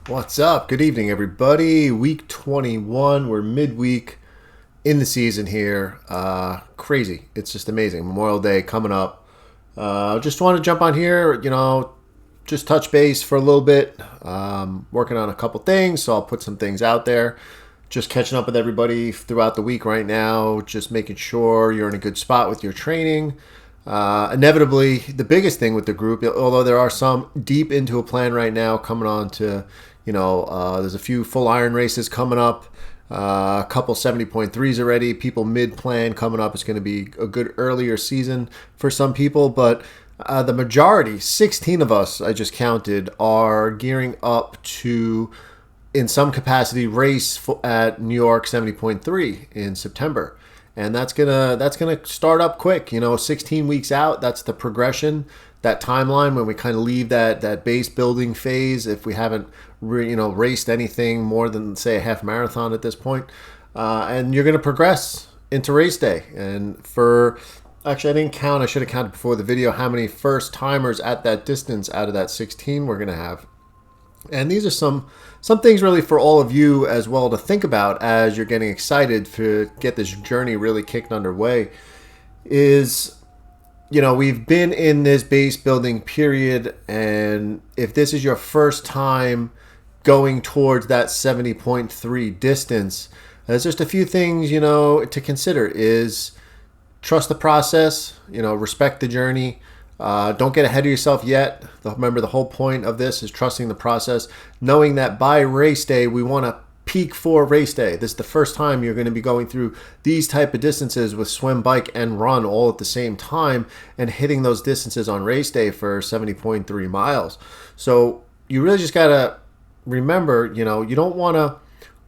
What's up? Good evening, everybody. Week 21. We're midweek in the season here. Crazy. It's just amazing. Memorial Day coming up. Just want to jump on here, just touch base for a little bit. Working on a couple things, so I'll put some things out there. Just catching up with everybody throughout the week right now. Just making sure you're in a good spot with your training. Inevitably, the biggest thing with the group, although there are some deep into a plan right now coming on to, there's a few full iron races coming up, a couple 70.3s already. People mid plan coming up. It's going to be a good earlier season for some people, but the majority, 16 of us, I just counted, are gearing up to, in some capacity, race at New York 70.3 in September. And that's gonna start up quick. 16 weeks out. That's the progression, that timeline when we kind of leave that base building phase. If we haven't, raced anything more than say a half marathon at this point, and you're gonna progress into race day. And actually, I didn't count. I should have counted before the video how many first timers at that distance out of that 16 we're gonna have. And these are some things really for all of you as well to think about as you're getting excited to get this journey really kicked underway. We've been in this base building period, and if this is your first time going towards that 70.3 distance, there's just a few things, to consider. Is trust the process, respect the journey. Don't get ahead of yourself yet. Remember, the whole point of this is trusting the process, knowing that by race day, we want to peak for race day. This is the first time you're going to be going through these type of distances with swim, bike, and run all at the same time and hitting those distances on race day for 70.3 miles. So you really just got to remember, you don't want to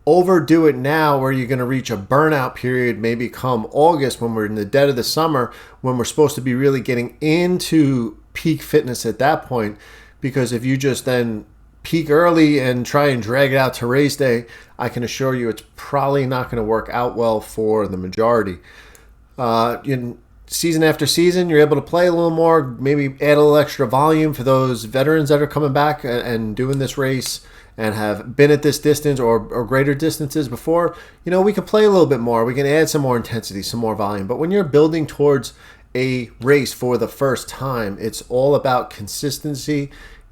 overdo it now where you're going to reach a burnout period maybe come August when we're in the dead of the summer, when we're supposed to be really getting into peak fitness at that point. Because if you just then peak early and try and drag it out to race day, I can assure you it's probably not going to work out well for the majority. In season after season, you're able to play a little more, maybe add a little extra volume for those veterans that are coming back and doing this race and have been at this distance or greater distances before. We can play a little bit more. We can add some more intensity, some more volume. But when you're building towards a race for the first time, it's all about consistency,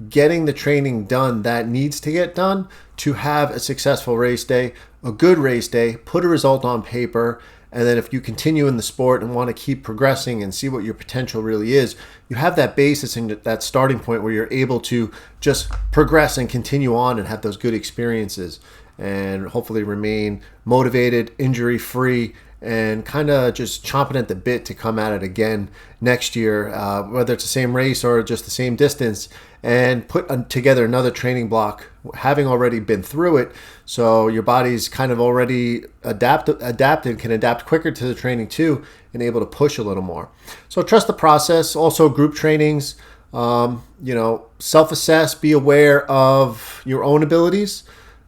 getting the training done that needs to get done to have a successful race day, a good race day, put a result on paper. And then if you continue in the sport and want to keep progressing and see what your potential really is, you have that basis and that starting point where you're able to just progress and continue on and have those good experiences and hopefully remain motivated, injury-free, and kind of just chomping at the bit to come at it again next year, whether it's the same race or just the same distance, and put together another training block, having already been through it, so your body's kind of already adapted, can adapt quicker to the training too, and able to push a little more. So trust the process. Also, group trainings, self-assess, be aware of your own abilities.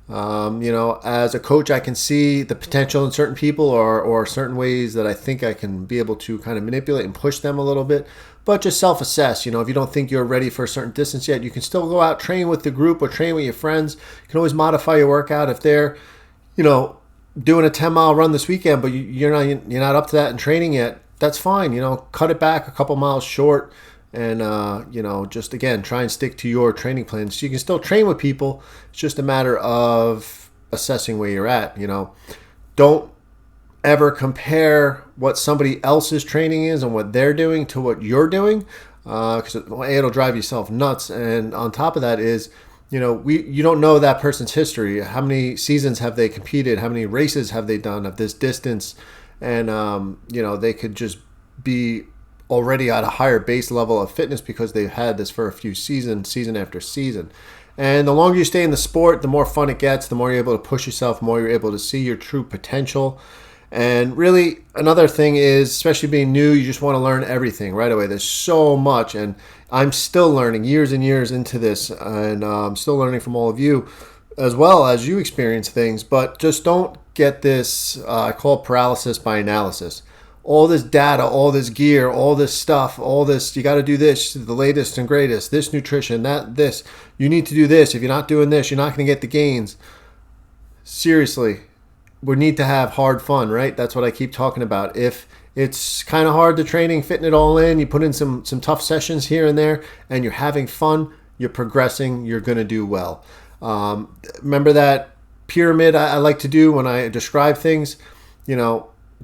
As a coach, I can see the potential in certain people or certain ways that I think I can be able to kind of manipulate and push them a little bit. But just self-assess. If you don't think you're ready for a certain distance yet, you can still go out, train with the group or train with your friends. You can always modify your workout. If they're, doing a 10-mile run this weekend, but you're not up to that in training yet, that's fine. Cut it back a couple miles short. And, just again, try and stick to your training plans. So you can still train with people. It's just a matter of assessing where you're at. Don't ever compare what somebody else's training is and what they're doing to what you're doing, because it'll drive yourself nuts. And on top of that is, you don't know that person's history. How many seasons have they competed? How many races have they done of this distance? And, they could just be already at a higher base level of fitness because they've had this for a few seasons, season after season. And the longer you stay in the sport, the more fun it gets, the more you're able to push yourself, the more you're able to see your true potential. And really, another thing is, especially being new, you just want to learn everything right away. There's so much, and I'm still learning years and years into this, and I'm still learning from all of you as well as you experience things. But just don't get this, I call it paralysis by analysis. all this data, all this gear, all this stuff, all this, you got to do this, the latest and greatest, this nutrition, this, you need to do this. If you're not doing this, you're not going to get the gains. Seriously, we need to have hard fun, right? That's what I keep talking about. If it's kind of hard, the training, fitting it all in, you put in some tough sessions here and there, and you're having fun, you're progressing, you're going to do well. Remember that pyramid I like to do when I describe things?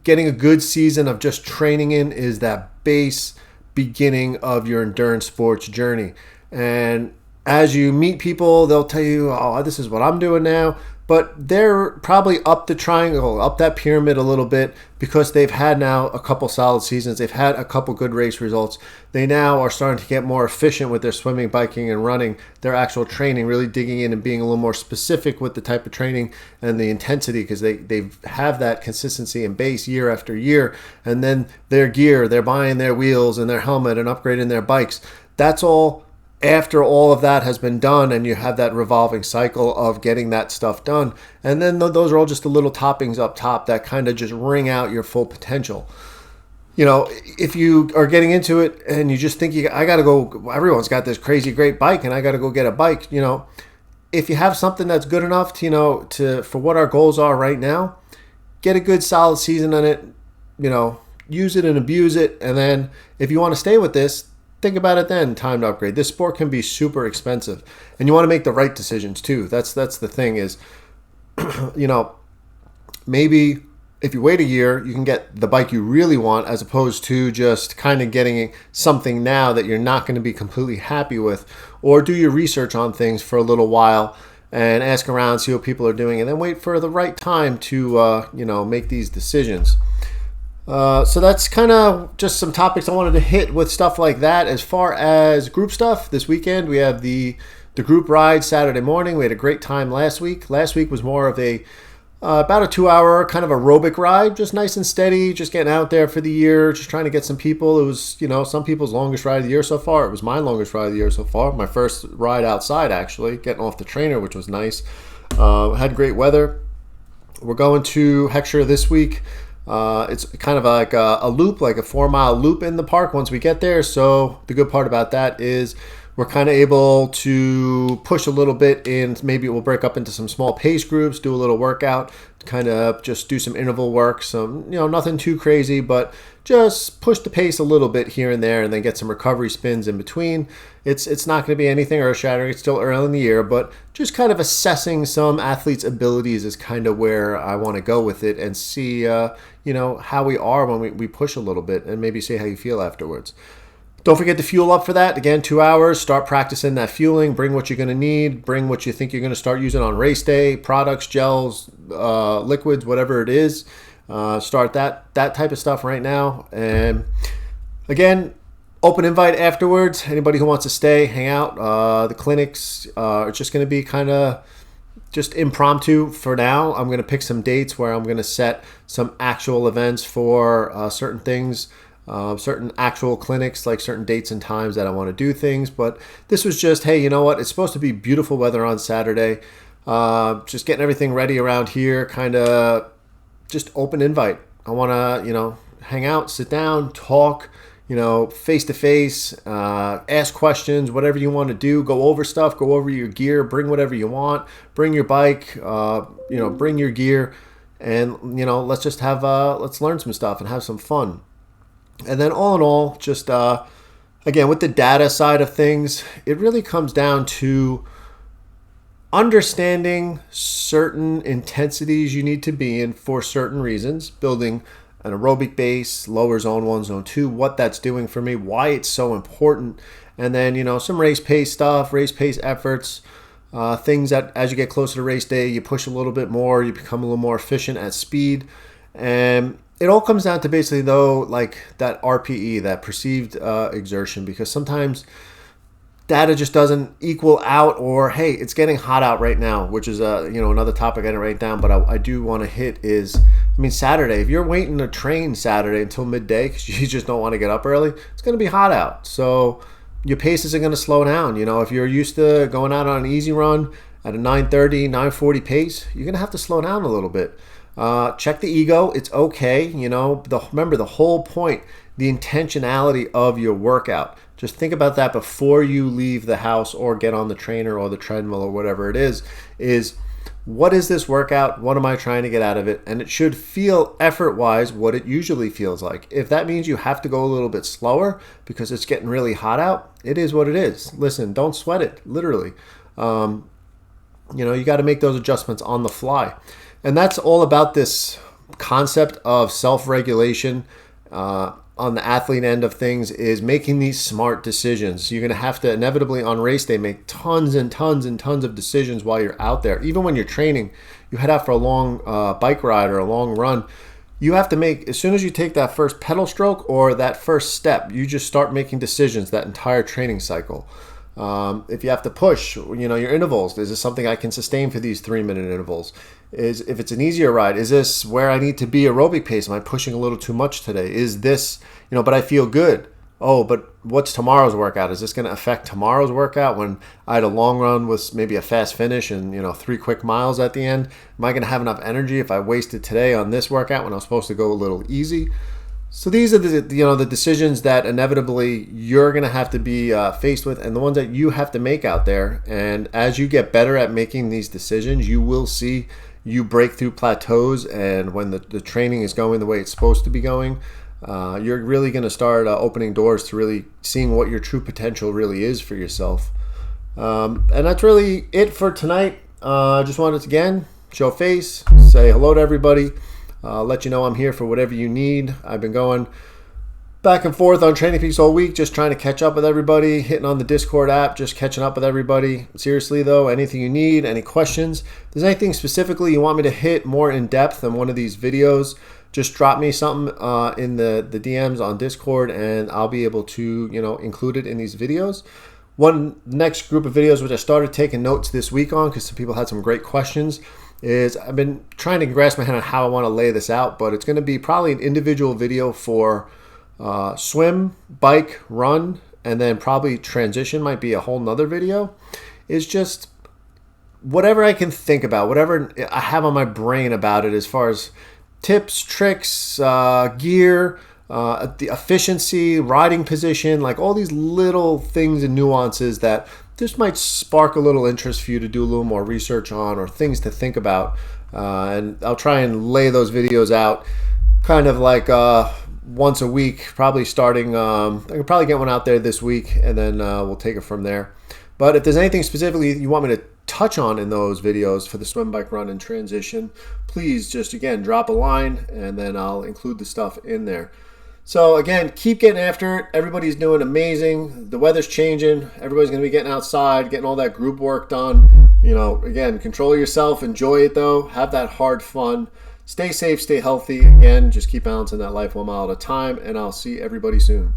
Getting a good season of just training in is that base beginning of your endurance sports journey. And as you meet people, they'll tell you, oh, this is what I'm doing now. But they're probably up the triangle, up that pyramid a little bit because they've had now a couple solid seasons. They've had a couple good race results. They now are starting to get more efficient with their swimming, biking, and running, their actual training, really digging in and being a little more specific with the type of training and the intensity because they have that consistency and base year after year. And then their gear, they're buying their wheels and their helmet and upgrading their bikes. That's all after all of that has been done, and you have that revolving cycle of getting that stuff done. And then those are all just the little toppings up top that kind of just ring out your full potential. If you are getting into it and you just think I got to go, everyone's got this crazy great bike and I got to go get a bike, if you have something that's good enough to for what our goals are right now, get a good solid season on it, use it and abuse it. And then if you want to stay with this, think about it then, time to upgrade. This sport can be super expensive, and you want to make the right decisions too. That's the thing is, maybe if you wait a year, you can get the bike you really want as opposed to just kind of getting something now that you're not going to be completely happy with, or do your research on things for a little while and ask around, see what people are doing, and then wait for the right time to, make these decisions. So that's kind of just some topics I wanted to hit with stuff like that. As far as group stuff, this weekend we have the group ride Saturday morning. We had a great time last week. Last week was more of about a 2-hour kind of aerobic ride, just nice and steady, just getting out there for the year, just trying to get some people. It was, some people's longest ride of the year so far. It was my longest ride of the year so far. My first ride outside, actually, getting off the trainer, which was nice. Had great weather. We're going to Heckscher this week. It's kind of like a loop, like a 4-mile loop in the park once we get there. So the good part about that is we're kind of able to push a little bit, and maybe we'll break up into some small pace groups, do a little workout, kind of just do some interval work, some, nothing too crazy, but just push the pace a little bit here and there, and then get some recovery spins in between. It's not going to be anything earth-shattering. It's still early in the year, but just kind of assessing some athletes' abilities is kind of where I want to go with it, and see, how we are when we push a little bit, and maybe see how you feel afterwards. Don't forget to fuel up for that. Again, 2 hours. Start practicing that fueling. Bring what you're going to need. Bring what you think you're going to start using on race day. Products, gels, liquids, whatever it is. Start that type of stuff right now. And again, open invite afterwards. Anybody who wants to stay, hang out. The clinics are just going to be kind of just impromptu for now. I'm going to pick some dates where I'm going to set some actual events for certain things. Certain actual clinics, like certain dates and times that I want to do things. But this was just, hey, you know what? It's supposed to be beautiful weather on Saturday. Just getting everything ready around here, kind of just open invite. I want to, hang out, sit down, talk, face to face, ask questions, whatever you want to do. Go over stuff, go over your gear, bring whatever you want, bring your bike, bring your gear, and, let's just let's learn some stuff and have some fun. And then all in all, just, again, with the data side of things, it really comes down to understanding certain intensities you need to be in for certain reasons, building an aerobic base, lower zone 1, zone 2, what that's doing for me, why it's so important, and then, some race pace stuff, race pace efforts, things that as you get closer to race day, you push a little bit more, you become a little more efficient at speed, and it all comes down to basically, though, like that RPE, that perceived exertion, because sometimes data just doesn't equal out, or, hey, it's getting hot out right now, which is, another topic I didn't write down, but I do want to hit is, Saturday, if you're waiting to train Saturday until midday because you just don't want to get up early, it's going to be hot out. So your pace isn't going to slow down. If you're used to going out on an easy run at a 9:30, 9:40 pace, you're going to have to slow down a little bit. Check the ego. It's okay. Remember the whole point, the intentionality of your workout. Just think about that before you leave the house or get on the trainer or the treadmill or whatever it is what is this workout? What am I trying to get out of it? And it should feel effort-wise what it usually feels like. If that means you have to go a little bit slower because it's getting really hot out, it is what it is. Listen, don't sweat it, literally. You got to make those adjustments on the fly. And that's all about this concept of self-regulation on the athlete end of things, is making these smart decisions. You're going to have to inevitably on race day make tons and tons and tons of decisions while you're out there. Even when you're training, you head out for a long bike ride or a long run, you have to make, as soon as you take that first pedal stroke or that first step, you just start making decisions that entire training cycle. If you have to push, your intervals, is this something I can sustain for these 3-minute intervals? If it's an easier ride, is this where I need to be aerobic pace? Am I pushing a little too much today? Is this, but I feel good. Oh, but what's tomorrow's workout? Is this going to affect tomorrow's workout when I had a long run with maybe a fast finish and, 3 quick miles at the end? Am I going to have enough energy if I wasted today on this workout when I was supposed to go a little easy? So these are the decisions that inevitably you're going to have to be faced with, and the ones that you have to make out there. And as you get better at making these decisions, you will see you break through plateaus, and when the training is going the way it's supposed to be going, you're really going to start opening doors to really seeing what your true potential really is for yourself. And that's really it for tonight. I just wanted to, again, show face, say hello to everybody. Let you know I'm here for whatever you need. I've been going back and forth on Training Peaks all week, just trying to catch up with everybody, hitting on the Discord app, just catching up with everybody. Seriously, though, anything you need, any questions, if there's anything specifically you want me to hit more in depth than one of these videos, just drop me something in the DMs on Discord, and I'll be able to, include it in these videos. One next group of videos, which I started taking notes this week on because some people had some great questions, is I've been trying to grasp my head on how I want to lay this out, but it's going to be probably an individual video for swim, bike, run, and then probably transition might be a whole nother video. It's just whatever I can think about, whatever I have on my brain about it as far as tips, tricks, gear, the efficiency, riding position, like all these little things and nuances that this might spark a little interest for you to do a little more research on, or things to think about. And I'll try and lay those videos out kind of like once a week, probably starting, I could probably get one out there this week, and then we'll take it from there. But if there's anything specifically you want me to touch on in those videos for the swim, bike, run, and transition, please just, again, drop a line, and then I'll include the stuff in there. So again, keep getting after it. Everybody's doing amazing. The weather's changing. Everybody's going to be getting outside, getting all that group work done. Again, control yourself. Enjoy it, though. Have that hard fun. Stay safe, stay healthy. Again, just keep balancing that life 1 mile at a time, and I'll see everybody soon.